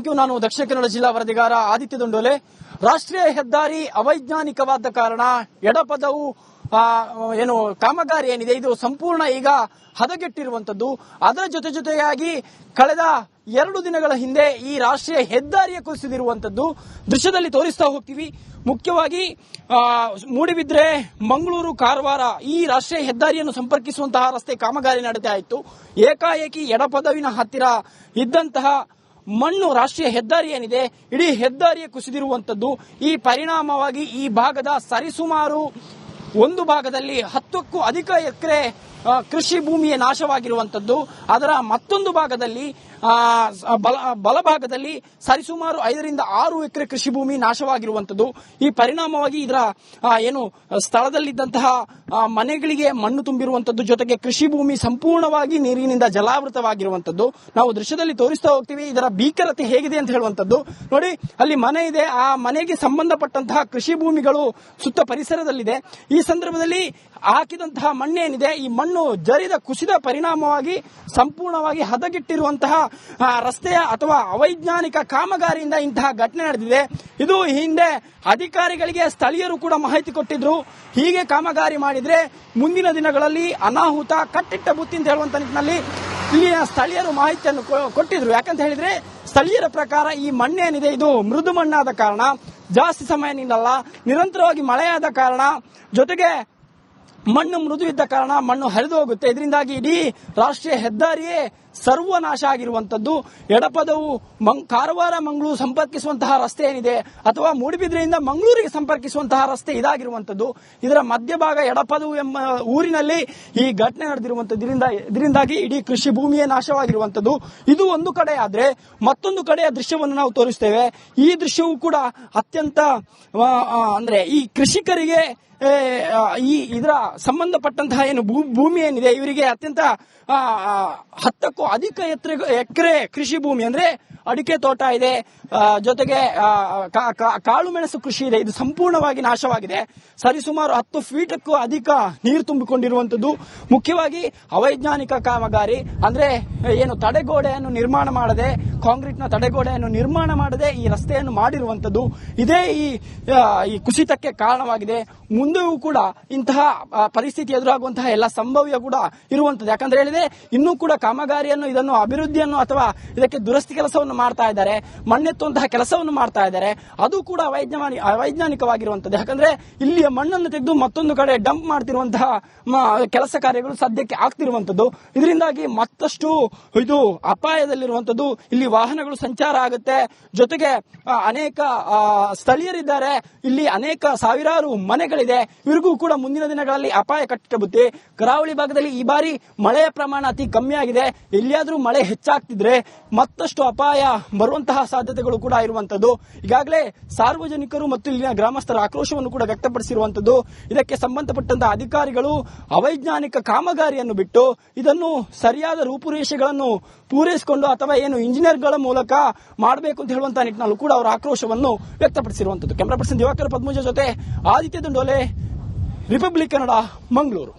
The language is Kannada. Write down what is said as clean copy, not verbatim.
Thank you. ನಾನು ದಕ್ಷಿಣ ಕನ್ನಡ ಜಿಲ್ಲಾ ವರದಿಗಾರ ಆದಿತ್ಯ ದುಂಡೋಲೆ. ರಾಷ್ಟ್ರೀಯ ಹೆದ್ದಾರಿ ಅವೈಜ್ಞಾನಿಕವಾದ ಕಾರಣ ಎಡಪದವು ಕಾಮಗಾರಿ ಏನಿದೆ ಇದು ಸಂಪೂರ್ಣ ಈಗ ಹದಗೆಟ್ಟಿರುವಂತದ್ದು. ಅದರ ಜೊತೆಯಾಗಿ ಕಳೆದ 2 ದಿನಗಳ ಹಿಂದೆ ಈ ರಾಷ್ಟ್ರೀಯ ಹೆದ್ದಾರಿಯ ಕುಸಿದಿರುವಂತದ್ದು ದೃಶ್ಯದಲ್ಲಿ ತೋರಿಸ್ತಾ ಹೋಗ್ತೀವಿ. ಮುಖ್ಯವಾಗಿ ಮೂಡಿಬಿದ್ರೆ ಮಂಗಳೂರು ಕಾರವಾರ ಈ ರಾಷ್ಟ್ರೀಯ ಹೆದ್ದಾರಿಯನ್ನು ಸಂಪರ್ಕಿಸುವಂತಹ ರಸ್ತೆ ಕಾಮಗಾರಿ ನಡೀತಾ ಇತ್ತು. ಏಕಾಏಕಿ ಎಡಪದವಿನ ಹತ್ತಿರ ಇದ್ದಂತಹ ಮಣ್ಣು ರಾಷ್ಟ್ರೀಯ ಹೆದ್ದಾರಿ ಏನಿದೆ ಇಡೀ ಹೆದ್ದಾರಿಯ ಕುಸಿದಿರುವಂತದ್ದು. ಈ ಪರಿಣಾಮವಾಗಿ ಈ ಭಾಗದ ಸರಿಸುಮಾರು ಒಂದು ಭಾಗದಲ್ಲಿ 10ಕ್ಕೂ ಅಧಿಕ ಎಕರೆ ಕೃಷಿ ಭೂಮಿಯ ನಾಶವಾಗಿರುವಂತದ್ದು. ಅದರ ಮತ್ತೊಂದು ಭಾಗದಲ್ಲಿ ಬಲಭಾಗದಲ್ಲಿ ಸರಿಸುಮಾರು 5ರಿಂದ 6 ಎಕರೆ ಕೃಷಿ ಭೂಮಿ ನಾಶವಾಗಿರುವಂತದ್ದು. ಈ ಪರಿಣಾಮವಾಗಿ ಇದರ ಸ್ಥಳದಲ್ಲಿದ್ದಂತಹ ಮನೆಗಳಿಗೆ ಮಣ್ಣು ತುಂಬಿರುವಂತದ್ದು, ಜೊತೆಗೆ ಕೃಷಿ ಭೂಮಿ ಸಂಪೂರ್ಣವಾಗಿ ನೀರಿನಿಂದ ಜಲಾವೃತವಾಗಿರುವಂತದ್ದು. ನಾವು ದೃಶ್ಯದಲ್ಲಿ ತೋರಿಸ್ತಾ ಹೋಗ್ತೀವಿ ಇದರ ಭೀಕರತೆ ಹೇಗಿದೆ ಅಂತ ಹೇಳುವಂತದ್ದು. ನೋಡಿ, ಅಲ್ಲಿ ಮನೆ ಇದೆ, ಆ ಮನೆಗೆ ಸಂಬಂಧಪಟ್ಟಂತಹ ಕೃಷಿ ಭೂಮಿಗಳು ಸುತ್ತ ಪರಿಸರದಲ್ಲಿದೆ. ಈ ಸಂದರ್ಭದಲ್ಲಿ ಹಾಕಿದಂತಹ ಮಣ್ಣೇನಿದೆ ಈ ಮಣ್ಣು ಜರಿದ ಕುಸಿದ ಪರಿಣಾಮವಾಗಿ ಸಂಪೂರ್ಣವಾಗಿ ಹದಗೆಟ್ಟಿರುವಂತಹ ರಸ್ತೆಯ ಅಥವಾ ಅವೈಜ್ಞಾನಿಕ ಕಾಮಗಾರಿಯಿಂದ ಇಂತಹ ಘಟನೆ ನಡೆದಿದೆ. ಇದು ಹಿಂದೆ ಅಧಿಕಾರಿಗಳಿಗೆ ಸ್ಥಳೀಯರು ಕೂಡ ಮಾಹಿತಿ ಕೊಟ್ಟಿದ್ರು. ಹೀಗೆ ಕಾಮಗಾರಿ ಮಾಡಿದ್ರೆ ಮುಂದಿನ ದಿನಗಳಲ್ಲಿ ಅನಾಹುತ ಕಟ್ಟಿಟ್ಟ ಬುತ್ತಿ ಅಂತ ಹೇಳುವಂತ ನಿಟ್ಟಿನಲ್ಲಿ ಇಲ್ಲಿಯ ಸ್ಥಳೀಯರು ಮಾಹಿತಿಯನ್ನು ಕೊಟ್ಟಿದ್ರು. ಯಾಕಂತ ಹೇಳಿದ್ರೆ ಸ್ಥಳೀಯರ ಪ್ರಕಾರ ಈ ಮಣ್ಣೇನಿದೆ ಇದು ಮೃದು ಮಣ್ಣಾದ ಕಾರಣ, ಜಾಸ್ತಿ ಸಮಯ ನಿಲ್ಲಲ್ಲ, ನಿರಂತರವಾಗಿ ಮಳೆಯಾದ ಕಾರಣ, ಜೊತೆಗೆ ಮಣ್ಣು ಮೃದು ಇದ್ದ ಕಾರಣ ಮಣ್ಣು ಹರಿದು ಹೋಗುತ್ತೆ. ಇದರಿಂದಾಗಿ ಇಡೀ ರಾಷ್ಟ್ರೀಯ ಹೆದ್ದಾರಿಯೇ ಸರ್ವನಾಶ ಆಗಿರುವಂತದ್ದು. ಎಡಪದವು ಕಾರವಾರ ಮಂಗಳೂರು ಸಂಪರ್ಕಿಸುವಂತಹ ರಸ್ತೆ ಏನಿದೆ ಅಥವಾ ಮೂಡಿಬಿದ್ರೆಯಿಂದ ಮಂಗಳೂರಿಗೆ ಸಂಪರ್ಕಿಸುವಂತಹ ರಸ್ತೆ ಇದಾಗಿರುವಂತದ್ದು. ಇದರ ಮಧ್ಯಭಾಗ ಎಡಪದವು ಎಂಬ ಊರಿನಲ್ಲಿ ಈ ಘಟನೆ ನಡೆದಿರುವಂತದ್ದು. ಇದರಿಂದಾಗಿ ಇಡೀ ಕೃಷಿ ಭೂಮಿಯೇ ನಾಶವಾಗಿರುವಂತದ್ದು. ಇದು ಒಂದು ಕಡೆ ಆದ್ರೆ ಮತ್ತೊಂದು ಕಡೆಯ ದೃಶ್ಯವನ್ನು ನಾವು ತೋರಿಸ್ತೇವೆ. ಈ ದೃಶ್ಯವು ಕೂಡ ಅತ್ಯಂತ ಅಂದ್ರೆ ಈ ಕೃಷಿಕರಿಗೆ ಇದರ ಸಂಬಂಧಪಟ್ಟಂತಹ ಏನು ಭೂಮಿ ಏನಿದೆ ಇವರಿಗೆ ಅತ್ಯಂತ 10ಕ್ಕೂ ಅಧಿಕ ಎಕರೆ ಕೃಷಿ ಭೂಮಿ ಅಂದ್ರೆ ಅಡಿಕೆ ತೋಟ ಇದೆ, ಜೊತೆಗೆ ಕಾಳು ಮೆಣಸು ಕೃಷಿ ಇದೆ. ಇದು ಸಂಪೂರ್ಣವಾಗಿ ನಾಶವಾಗಿದೆ. ಸರಿಸುಮಾರು 10 ಫೀಟಕ್ಕೂ ಅಧಿಕ ನೀರು ತುಂಬಿಕೊಂಡಿರುವಂತದ್ದು. ಮುಖ್ಯವಾಗಿ ಅವೈಜ್ಞಾನಿಕ ಕಾಮಗಾರಿ ಅಂದ್ರೆ ಏನು ತಡೆಗೋಡೆಯನ್ನು ನಿರ್ಮಾಣ ಮಾಡದೆ, ಕಾಂಕ್ರೀಟ್ ನ ತಡೆಗೋಡೆಯನ್ನು ನಿರ್ಮಾಣ ಮಾಡದೆ ಈ ರಸ್ತೆಯನ್ನು ಮಾಡಿರುವಂತದ್ದು. ಇದೇ ಈ ಕುಸಿತಕ್ಕೆ ಕಾರಣವಾಗಿದೆ. ಮುಂದೆಯೂ ಕೂಡ ಇಂತಹ ಪರಿಸ್ಥಿತಿ ಎದುರಾಗುವಂತಹ ಎಲ್ಲ ಸಂಭವ್ಯ ಕೂಡ ಇರುವಂತದ್ದು. ಯಾಕಂದ್ರೆ ಹೇಳಿದ್ರೆ ಇನ್ನೂ ಕೂಡ ಕಾಮಗಾರಿಯನ್ನು ಇದನ್ನು ಅಭಿವೃದ್ಧಿಯನ್ನು ಅಥವಾ ಇದಕ್ಕೆ ದುರಸ್ತಿ ಕೆಲಸವನ್ನು ಮಾಡ್ತಾ ಇದ್ದಾರೆ, ಮಣ್ಣೆತ್ತುವಂತಹ ಕೆಲಸವನ್ನು ಮಾಡ್ತಾ ಇದ್ದಾರೆ. ಅದು ಕೂಡ ಅವೈಜ್ಞಾನಿಕವಾಗಿರುವಂತದ್ದು. ಯಾಕಂದ್ರೆ ಇಲ್ಲಿಯ ಮಣ್ಣನ್ನು ತೆಗೆದು ಮತ್ತೊಂದು ಕಡೆ ಡಂಪ್ ಮಾಡ್ತಿರುವಂತಹ ಕೆಲಸ ಕಾರ್ಯಗಳು ಸದ್ಯಕ್ಕೆ ಆಗ್ತಿರುವಂತದ್ದು. ಇದರಿಂದಾಗಿ ಮತ್ತಷ್ಟು ಇದು ಅಪಾಯದಲ್ಲಿರುವಂತದ್ದು. ಇಲ್ಲಿ ವಾಹನಗಳು ಸಂಚಾರ ಆಗುತ್ತೆ, ಜೊತೆಗೆ ಅನೇಕ ಸ್ಥಳೀಯರಿದ್ದಾರೆ, ಇಲ್ಲಿ ಅನೇಕ ಸಾವಿರಾರು ಮನೆಗಳಿದೆ. ಇವರಿಗೂ ಕೂಡ ಮುಂದಿನ ದಿನಗಳಲ್ಲಿ ಅಪಾಯ ಕಟ್ಟಿಬುತ್ತೆ. ಕರಾವಳಿ ಭಾಗದಲ್ಲಿ ಈ ಬಾರಿ ಮಳೆಯ ಪ್ರಮಾಣ ಅತಿ ಕಮ್ಮಿ ಆಗಿದೆ. ಎಲ್ಲಿಯಾದ್ರೂ ಮಳೆ ಹೆಚ್ಚಾಗ್ತಿದ್ರೆ ಮತ್ತಷ್ಟು ಅಪಾಯ ಬರುವಂತಹ ಸಾಧ್ಯತೆಗಳು ಕೂಡ ಇರುವಂತದ್ದು. ಈಗಾಗಲೇ ಸಾರ್ವಜನಿಕರು ಮತ್ತು ಇಲ್ಲಿನ ಗ್ರಾಮಸ್ಥರ ಆಕ್ರೋಶವನ್ನು ಕೂಡ ವ್ಯಕ್ತಪಡಿಸಿರುವಂತದ್ದು. ಇದಕ್ಕೆ ಸಂಬಂಧಪಟ್ಟಂತಹ ಅಧಿಕಾರಿಗಳು ಅವೈಜ್ಞಾನಿಕ ಕಾಮಗಾರಿಯನ್ನು ಬಿಟ್ಟು ಇದನ್ನು ಸರಿಯಾದ ರೂಪುರೇಷೆಗಳನ್ನು ಪೂರೈಸಿಕೊಂಡು ಅಥವಾ ಏನು ಇಂಜಿನಿಯರ್ಗಳ ಮೂಲಕ ಮಾಡಬೇಕು ಅಂತ ಹೇಳುವಂತಹ ನಿಟ್ಟಿನಲ್ಲೂ ಕೂಡ ಅವರ ಆಕ್ರೋಶವನ್ನು ವ್ಯಕ್ತಪಡಿಸಿರುವಂತದ್ದು. ಕ್ಯಾಮರಾ ಪರ್ಸನ್ ದಿವಾಕರ್ ಪದ್ಮಜ ಜೊತೆ ಆದಿತ್ಯ ದುಂಡೋಲೆ, ರಿಪಬ್ಲಿಕ್ ಕನ್ನಡ, ಮಂಗಳೂರು.